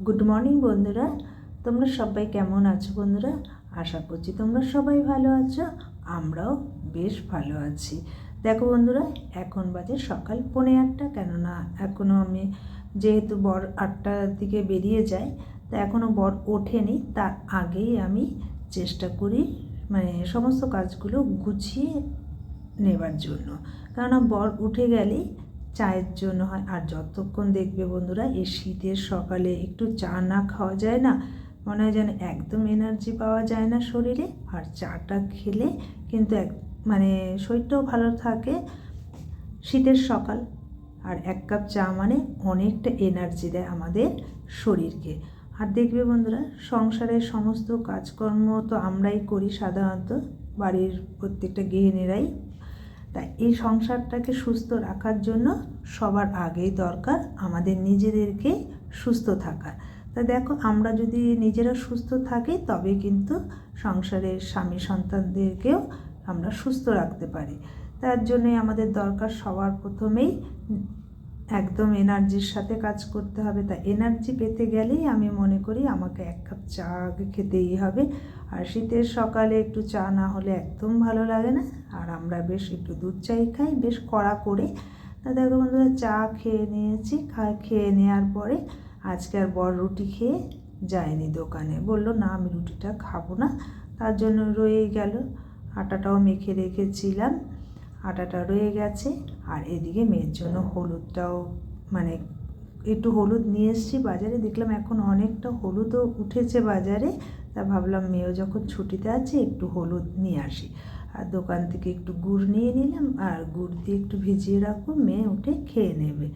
Good morning বন্ধুরা, তোমরা সবাই কেমন আছো বন্ধুরা? আশা করছি তোমরা সবাই ভালো আছো, আমরাও বেশ ভালো আছি। দেখো বন্ধুরা, এখন বাজে সকাল 8:45, কেননা এখনও আমি যেহেতু বর 8টার দিকে বেরিয়ে যায়, তা এখনও বর ওঠেনি। তার আগেই আমি চেষ্টা করি সমস্ত কাজগুলো গুছিয়ে নেবার জন্য, কেননা বর উঠে গেলেই চায়ের জন্য হয়। আর যতক্ষণ দেখবে বন্ধুরা, এই শীতের সকালে একটু চা না খাওয়া যায় না, মনে হয় যেন একদম এনার্জি পাওয়া যায় না শরীরে। আর চাটা খেলে কিন্তু শরীরটাও ভালো থাকে। শীতের সকাল আর 1 কাপ চা অনেকটা এনার্জি দেয় আমাদের শরীরকে। আর দেখবে বন্ধুরা, সংসারের সমস্ত কাজকর্ম তো আমরাই করি সাধারণত, বাড়ির প্রত্যেকটা গৃহিণীরাই। তাই এই সংসারটাকে সুস্থ রাখার জন্য সবার আগেই দরকার আমাদের নিজেদেরকে সুস্থ থাকার। তা দেখো, আমরা যদি নিজেরা সুস্থ থাকি তবে কিন্তু সংসারের স্বামী সন্তানদেরকেও আমরা সুস্থ রাখতে পারি। তার জন্যই আমাদের দরকার সবার প্রথমেই একদম এনার্জির সাথে কাজ করতে হবে। তাই এনার্জি পেতে গেলেই আমি মনে করি আমাকে 1 কাপ চা আগে খেতেই হবে। আর শীতের সকালে একটু চা না হলে একদম ভালো লাগে না। আর আমরা বেশ একটু দুধ চাই খাই, বেশ কড়া করে। তা দেখো বন্ধুরা, চা খেয়ে নিয়েছি। খেয়ে নেওয়ার পরে আজকে আর বর রুটি খেয়ে যায়নি দোকানে, বললো না আমি রুটিটা খাবো না। তার জন্য রয়ে গেল। আটাটাও মেখে রেখেছিলাম, আটাটা রয়ে গেছে। আর এদিকে মেয়ের জন্য হলুদটাও একটু হলুদ নিয়ে এসেছি বাজারে, দেখলাম এখন অনেকটা হলুদও উঠেছে বাজারে। তা ভাবলাম মেয়েও যখন ছুটিতে আছে একটু হলুদ নিয়ে আসি। আর দোকান থেকে একটু গুড় নিয়ে নিলাম, আর গুড় দিয়ে একটু ভিজিয়ে রাখবো, মেয়ে উঠে খেয়ে নেবে।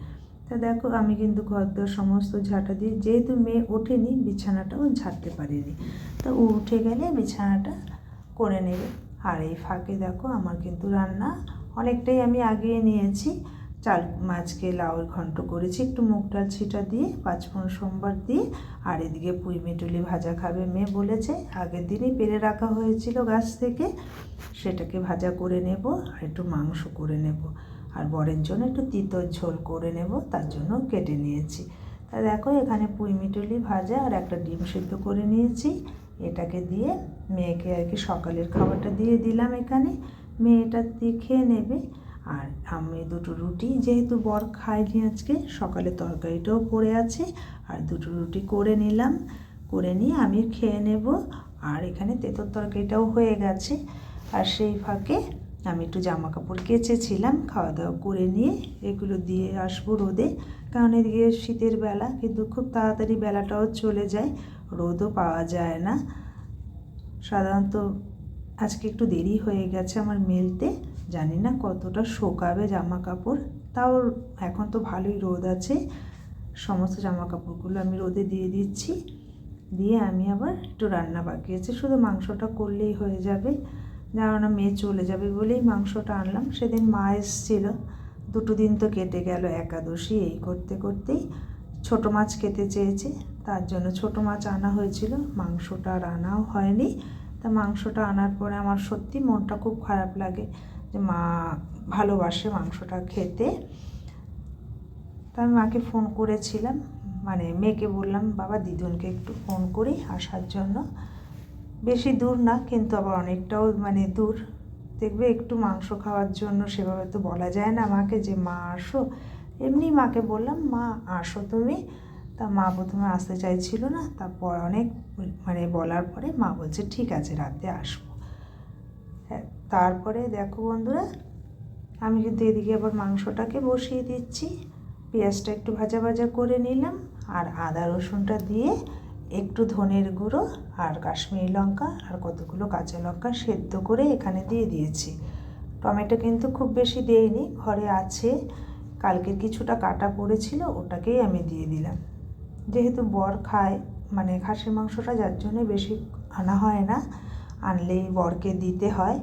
তা দেখো, আমি কিন্তু ঘরদোর সমস্ত ঝাঁটা দিয়ে, যেহেতু মেয়ে ওঠেনি বিছানাটাও ঝাড়তে পারিনি, তো ও উঠে গেলে বিছানাটা করে নেবে। আর এই ফাঁকে দেখো, আমার কিন্তু রান্না অনেকটাই আমি আগিয়ে নিয়েছি। মাছকে লাউয়ের ঘন্ট করেছি একটু মুগ ডাল ছিটা দিয়ে, 5 ফোড়ন সোমবার দিয়ে। আর এদিকে পুঁই মিটুলি ভাজা খাবে মেয়ে বলেছে, আগের দিনই পেরে রাখা হয়েছিল গাছ থেকে, সেটাকে ভাজা করে নেব। আর একটু মাংস করে নেব, আর বরের জন্য একটু তিতর ঝোল করে নেব, তার জন্য কেটে নিয়েছি। তা দেখো, এখানে পুঁই মিটুলি ভাজা আর একটা ডিম সিদ্ধ করে নিয়েছি। এটাকে দিয়ে মেয়েকে আর কি সকালের খাবারটা দিয়ে দিলাম এখানে, মেয়ে এটা দিয়ে খেয়ে নেবে। আর আমি 2টো রুটি, যেহেতু বর খায়নি আজকে, সকালে তরকারিটাও পড়ে আছে, আর 2টো রুটি করে নিলাম। করে নিয়ে আমি খেয়ে নেব। আর এখানে তেঁতুল তরকারিটাও হয়ে গেছে। আর সেই ফাঁকে আমি একটু জামা কাপড় কেচেছিলাম, খাওয়া দাওয়া করে নিয়ে এগুলো দিয়ে আসবো রোদে। কারণ এদিকে শীতের বেলা, কিন্তু খুব তাড়াতাড়ি বেলাটাও চলে যায়, রোদও পাওয়া যায় না সাধারণত। আজকে একটু দেরি হয়ে গেছে আমার মেলতে, জানি না কতটা শোকাবে জামা কাপড়। তাও এখন তো ভালোই রোদ আছে, সমস্ত জামা কাপড়গুলো আমি রোদে দিয়ে দিচ্ছি। দিয়ে আমি আবার একটু রান্না বাকি আছে, শুধু মাংসটা করলেই হয়ে যাবে। না মেয়ে চলে যাবে বলেই মাংসটা আনলাম। সেদিন মা এসেছিল, 2টো দিন তো কেটে গেল একাদশী, এই করতে করতেই ছোটো মাছ খেতে চেয়েছে, তার জন্য ছোটো মাছ আনা হয়েছিল, মাংসটা আর আনাও হয়নি। তা মাংসটা আনার পরে আমার সত্যি মনটা খুব খারাপ লাগে যে মা ভালোবাসে মাংসটা খেতে। তা আমি মাকে ফোন করেছিলাম, মেয়েকে বললাম বাবা দিদুনকে একটু ফোন করি আসার জন্য। বেশি দূর না, কিন্তু আবার অনেকটাও দূর। দেখবে একটু মাংস খাওয়ার জন্য সেভাবে তো বলা যায় না মাকে যে মা আসো, এমনি মাকে বললাম মা আসো তুমি। তা মা প্রথমে আসতে চাইছিল না, তারপর অনেক বলার পরে মা বলছে ঠিক আছে রাতে আসবো। হ্যাঁ, তারপরে দেখো বন্ধুরা, আমি কিন্তু এদিকে আবার মাংসটাকে বসিয়ে দিচ্ছি। পেঁয়াজটা একটু ভাজা ভাজা করে নিলাম, আর আদা রসুনটা দিয়ে একটু ধনের গুঁড়ো আর কাশ্মীরি লঙ্কা আর কতগুলো কাঁচা লঙ্কা সেদ্ধ করে এখানে দিয়ে দিয়েছি। টমেটো কিন্তু খুব বেশি দেইনি, ঘরে আছে, কালকের কিছুটা কাটা পড়েছিল, ওটাকেই আমি দিয়ে দিলাম। যেহেতু বর খায় খাসির মাংসটা, যার জন্য বেশি আনা হয় না, আনলেই বরকে দিতে হয়।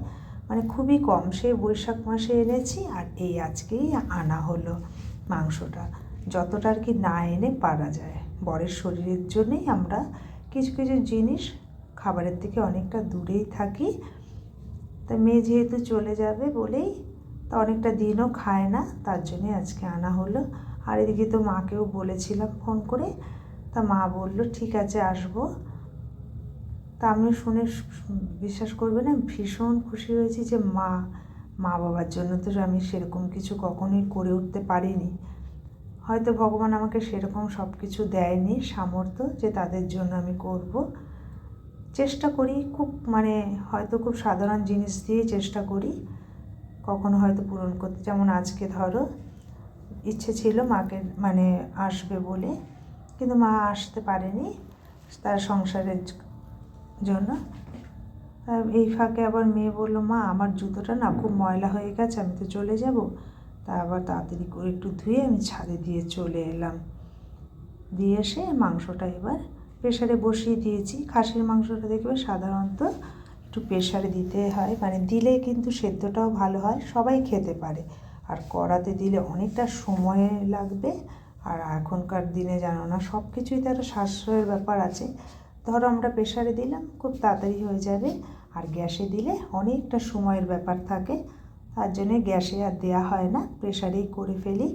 খুবই কম, সে বৈশাখ মাসে এনেছি, আর এই আজকেই আনা হলো মাংসটা। যতটা আর কি না এনে পারা যায়, বরের শরীরের জন্যেই আমরা কিছু কিছু জিনিস খাবারের থেকে অনেকটা দূরেই থাকি। তা মেয়ে যেহেতু চলে যাবে বলেই, তা অনেকটা দিনও খায় না, তার জন্যে আজকে আনা হলো। আর এদিকে তো মাকেও বলেছিলাম ফোন করে তা মা বলল ঠিক আছে আসবো। তা আমিও শুনে বিশ্বাস করবে না, ভীষণ খুশি হয়েছি যে মা বাবার জন্য তো আমি সেরকম কিছু কখনোই করে উঠতে পারিনি। হয়তো ভগবান আমাকে সেরকম সব কিছু দেয়নি সামর্থ্য যে তাদের জন্য আমি করব। চেষ্টা করি খুব হয়তো খুব সাধারণ জিনিস দিয়েই চেষ্টা করি কখনো হয়তো পূরণ করতে। যেমন আজকে ধরো ইচ্ছে ছিল মাকে আসবে বলে, কিন্তু মা আসতে পারেনি তার সংসারের জন্য। এই ফাঁকে আবার মেয়ে বলল, মা আমার জুতোটা না খুব ময়লা হয়ে গেছে, আমি তো চলে যাব। তা আবার তাড়াতাড়ি করে একটু ধুয়ে আমি ছাদে দিয়ে চলে এলাম। দিয়ে এসে মাংসটা এবার প্রেশারে বসিয়ে দিয়েছি। খাসির মাংসটা দেখবে সাধারণত একটু প্রেশারে দিতে হয়, দিলে কিন্তু সেদ্ধটাও ভালো হয়, সবাই খেতে পারে। আর কড়াতে দিলে অনেকটা সময় লাগবে। আর এখনকার দিনে জানো না, সব কিছুই তো একটা সাশ্রয়ের ব্যাপার আছে। ধরো আমরা প্রেশারে দিলাম, খুব তাড়াতাড়ি হয়ে যাবে। আর গ্যাসে দিলে অনেকটা সময়ের ব্যাপার থাকে, তার জন্যে গ্যাসে আর দেওয়া হয় না, প্রেশারেই করে ফেলি।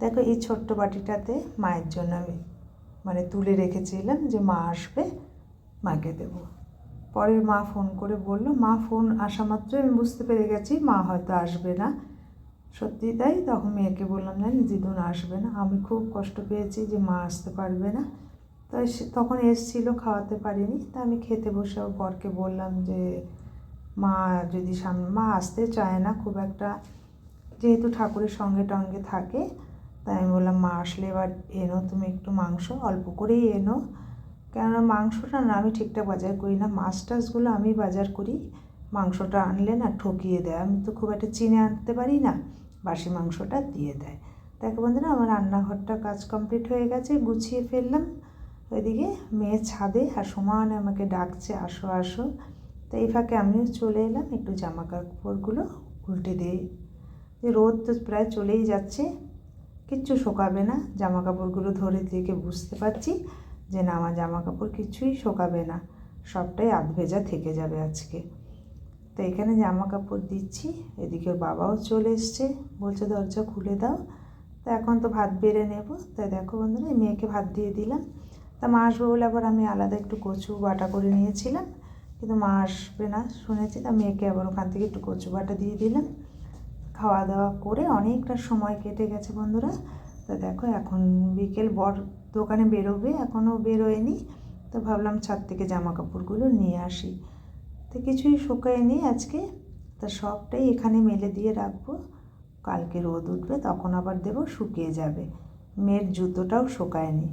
দেখো এই ছোট্ট বাটিটাতে মায়ের জন্য আমি তুলে রেখেছিলাম যে মা আসবে, মাকে দেব। পরে মা ফোন করে বলল, মা ফোন আসা মাত্রই আমি বুঝতে পেরে গেছি মা হয়তো আসবে না। সত্যি তাই। তখন মেয়েকে বললাম, জানি দিদুন আসবে না। আমি খুব কষ্ট পেয়েছি যে মা আসতে পারবে না। তাই তখন এসেছিল, খাওয়াতে পারিনি। তা আমি খেতে বসে বরকে বললাম যে মা যদি মা আসতে চায় না খুব একটা, যেহেতু ঠাকুরের সঙ্গে টঙ্গে থাকে। তাই আমি বললাম, মা আসলে এবার এনো তুমি একটু মাংস, অল্প করেই এনো। কেননা মাংসটা না আমি ঠিকঠাক বাজার করি না, মাছ টাছগুলো আমি বাজার করি, মাংসটা আনলে না ঠকিয়ে দেয়। আমি তো খুব একটা চিনে আনতে পারি না, বাসি মাংসটা দিয়ে দেয়। দেখো বন্ধুরা, আমার রান্নাঘরটা কাজ কমপ্লিট হয়ে গেছে, গুছিয়ে ফেললাম। ওইদিকে মেয়ে ছাদে আর সমানে আমাকে ডাকছে, আসো আসো। তো এই ফাঁকে আমিও চলে এলাম, একটু জামা কাপড়গুলো উল্টে দিই। যে রোদ তো প্রায় চলেই যাচ্ছে, কিচ্ছু শোকাবে না। জামা কাপড়গুলো ধরে দেখে বুঝতে পারছি যে না, আমার জামা কাপড় কিছুই শোকাবে না, সবটাই আধ ভেজা থেকে যাবে আজকে। তো এখানে জামা কাপড় দিচ্ছি। এদিকে ওর বাবাও চলে এসছে, বলছে দরজা খুলে দাও। তা এখন তো ভাত বেড়ে নেব। তাই দেখো বন্ধুরা, এই মেয়েকে ভাত দিয়ে দিলাম। তা মা আসবে বলে আবার আমি আলাদা একটু কচু বাটা করে নিয়েছিলাম, কিন্তু মা আসবে না শুনেছি। তা মেয়েকে আবার ওখান থেকে একটু কচু বাটা দিয়ে দিলাম। খাওয়া দাওয়া করে অনেকটা সময় কেটে গেছে বন্ধুরা। তা দেখো এখন বিকেল, বর দোকানে বেরোবে, এখনও বেরোয়নি। তো ভাবলাম ছাদ থেকে জামা কাপড়গুলো নিয়ে আসি। তো কিছুই শুকায়নি আজকে, তা সবটাই এখানে মেলে দিয়ে রাখবো। কালকে রোদ উঠবে তখন আবার দেবো, শুকিয়ে যাবে। মেয়ের জুতোটাও শুকায়নি,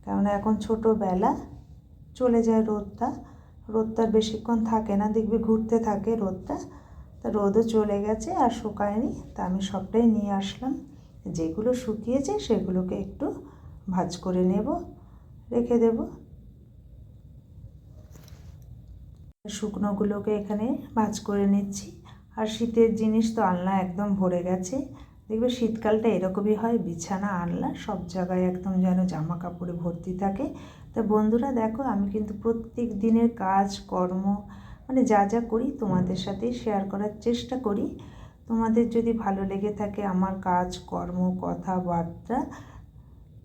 কেননা এখন ছোটোবেলা, চলে যায় রোদটা বেশিক্ষণ থাকে না, দেখবে ঘুরতে থাকে রোদটা। তা রোদও চলে গেছে আর শুকায়নি। তা আমি সবটাই নিয়ে আসলাম। যেগুলো শুকিয়েছে সেগুলোকে একটু ভাঁজ করে নেব, রেখে দেব। শুকনোগুলোকে এখানে ভাঁজ করে নিচ্ছি। আর শীতের জিনিস তো আলনা একদম ভরে গেছে। দেখবে শীতকালটা এরকমই হয়, বিছানা আলনা সব জায়গায় একদম যেন জামা কাপড়ে ভর্তি থাকে। তা বন্ধুরা দেখো, আমি কিন্তু প্রত্যেক দিনের কাজ কর্ম যা যা করি তোমাদের সাথে শেয়ার করার চেষ্টা করি। তোমাদের যদি ভালো লেগে থাকে আমার কাজ কর্ম কথাবার্তা,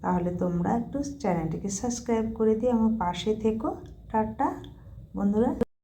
তাহলে তোমরা একটু চ্যানেলটিকে সাবস্ক্রাইব করে দিয়ে আমার পাশে থেকো। টাটা বন্ধুরা।